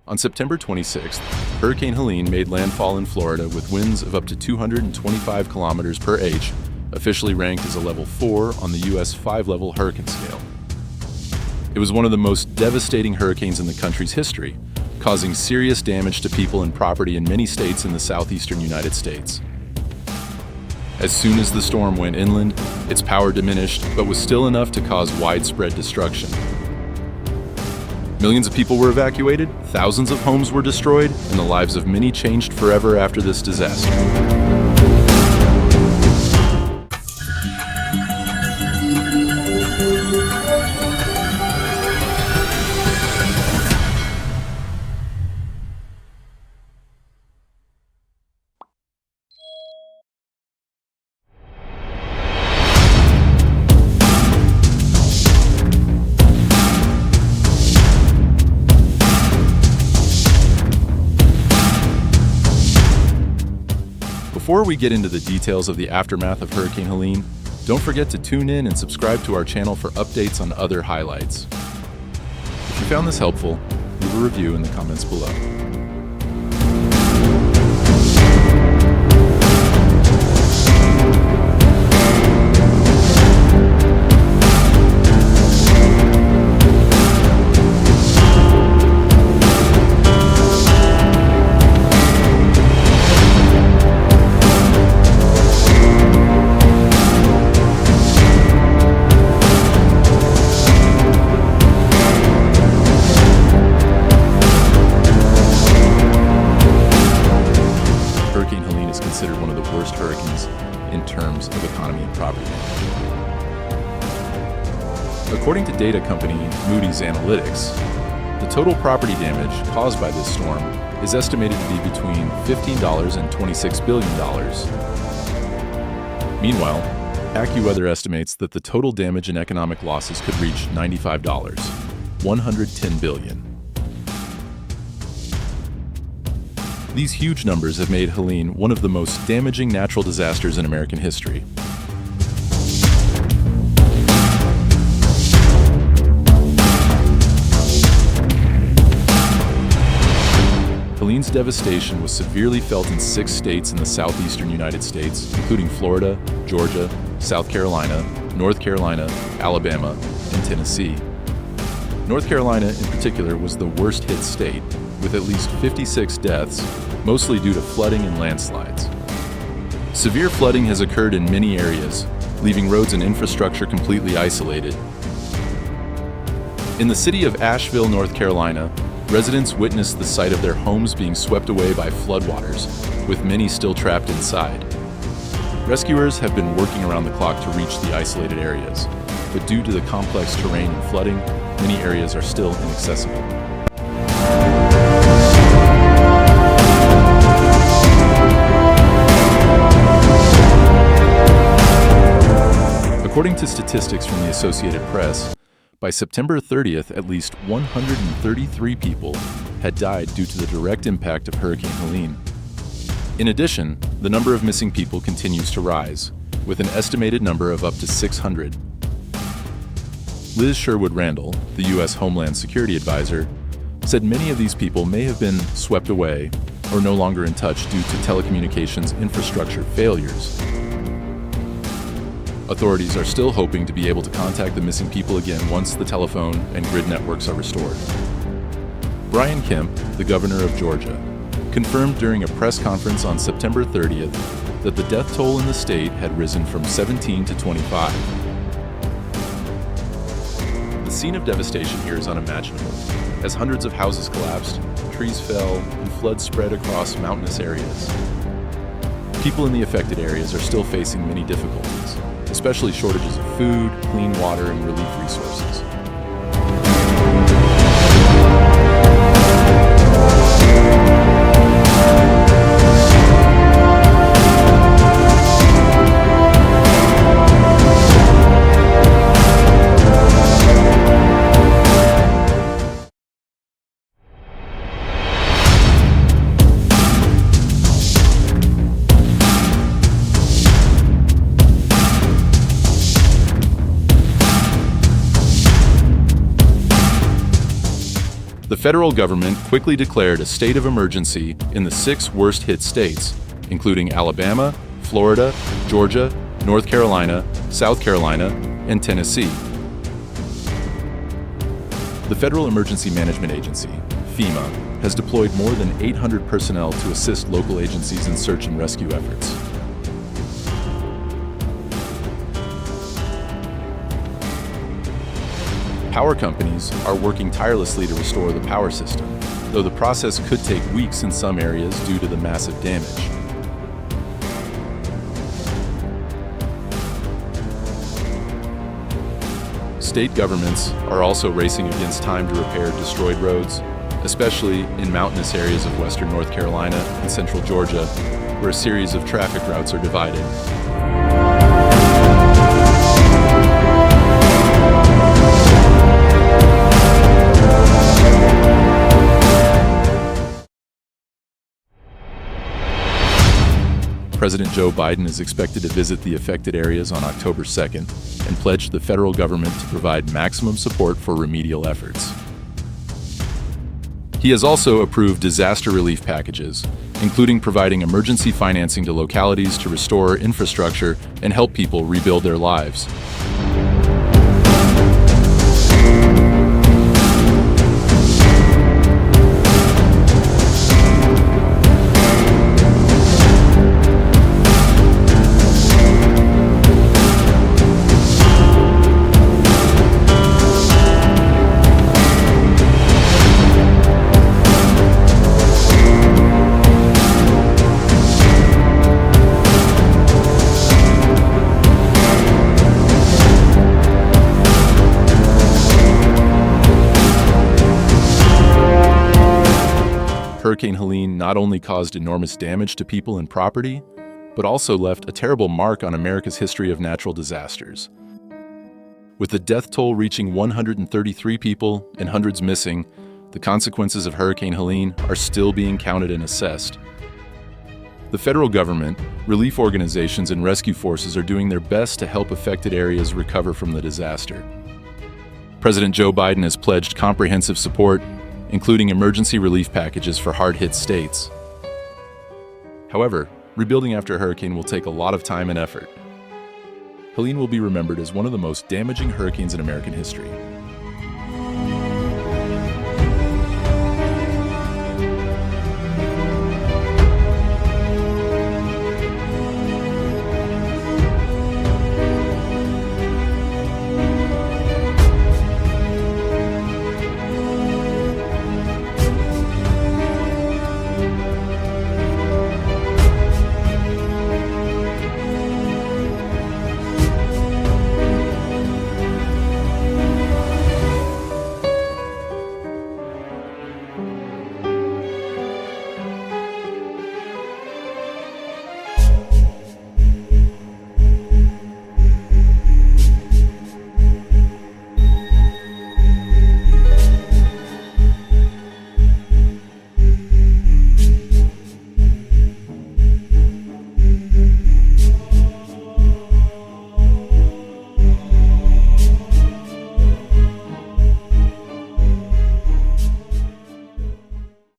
On September 26th, Hurricane Helene made landfall in Florida with winds of up to 225 kilometers per h, officially ranked as a level 4 on the U.S. 5-level hurricane scale. It was one of the most devastating hurricanes in the country's history, causing serious damage to people and property in many states in the southeastern United States. As soon as the storm went inland, its power diminished, but was still enough to cause widespread destruction. Millions of people were evacuated, thousands of homes were destroyed, and the lives of many changed forever after this disaster. Before we get into the details of the aftermath of Hurricane Helene, don't forget to tune in and subscribe to our channel for updates on other highlights. If you found this helpful, leave a review in the comments below. Hurricane Helene is considered one of the worst hurricanes in terms of economy and property damage. According to data company Moody's analytics, the total property damage caused by this storm is estimated to be between $15 and $26 billion. Meanwhile, AccuWeather estimates that the total damage and economic losses could reach $95, $110 billion. These huge numbers have made Helene one of the most damaging natural disasters in American history. Helene's devastation was severely felt in 6 states in the southeastern United States, including Florida, Georgia, South Carolina, North Carolina, Alabama, and Tennessee. North Carolina in particular was the worst hit state, with at least 56 deaths, mostly due to flooding and landslides. Severe flooding has occurred in many areas, leaving roads and infrastructure completely isolated. In the city of Asheville, North Carolina, residents witnessed the sight of their homes being swept away by floodwaters, with many still trapped inside. Rescuers have been working around the clock to reach the isolated areas, but due to the complex terrain and flooding, many areas are still inaccessible. According to statistics from the Associated Press, by September 30th, at least 133 people had died due to the direct impact of Hurricane Helene. In addition, the number of missing people continues to rise, with an estimated number of up to 600. Liz Sherwood Randall, the U.S. Homeland Security Advisor, said many of these people may have been swept away or no longer in touch due to telecommunications infrastructure failures. Authorities are still hoping to be able to contact the missing people again once the telephone and grid networks are restored. Brian Kemp, the governor of Georgia, confirmed during a press conference on September 30th that the death toll in the state had risen from 17 to 25. The scene of devastation here is unimaginable, as hundreds of houses collapsed, trees fell, and floods spread across mountainous areas. People in the affected areas are still facing many difficulties, especially shortages of food, clean water, and relief resources. federal government quickly declared a state of emergency in the 6 worst-hit states, including Alabama, Florida, Georgia, North Carolina, South Carolina, and Tennessee. The Federal Emergency Management Agency, FEMA, has deployed more than 800 personnel to assist local agencies in search and rescue efforts. Power companies are working tirelessly to restore the power system, though the process could take weeks in some areas due to the massive damage. State governments are also racing against time to repair destroyed roads, especially in mountainous areas of western North Carolina and central Georgia, where a series of traffic routes are divided. President Joe Biden is expected to visit the affected areas on October 2nd and pledged the federal government to provide maximum support for remedial efforts. He has also approved disaster relief packages, including providing emergency financing to localities to restore infrastructure and help people rebuild their lives. Hurricane Helene not only caused enormous damage to people and property, but also left a terrible mark on America's history of natural disasters. With the death toll reaching 133 people and hundreds missing, the consequences of Hurricane Helene are still being counted and assessed. The federal government, relief organizations, and rescue forces are doing their best to help affected areas recover from the disaster. President Joe Biden has pledged comprehensive support, including emergency relief packages for hard-hit states. However, rebuilding after a hurricane will take a lot of time and effort. Helene will be remembered as one of the most damaging hurricanes in American history.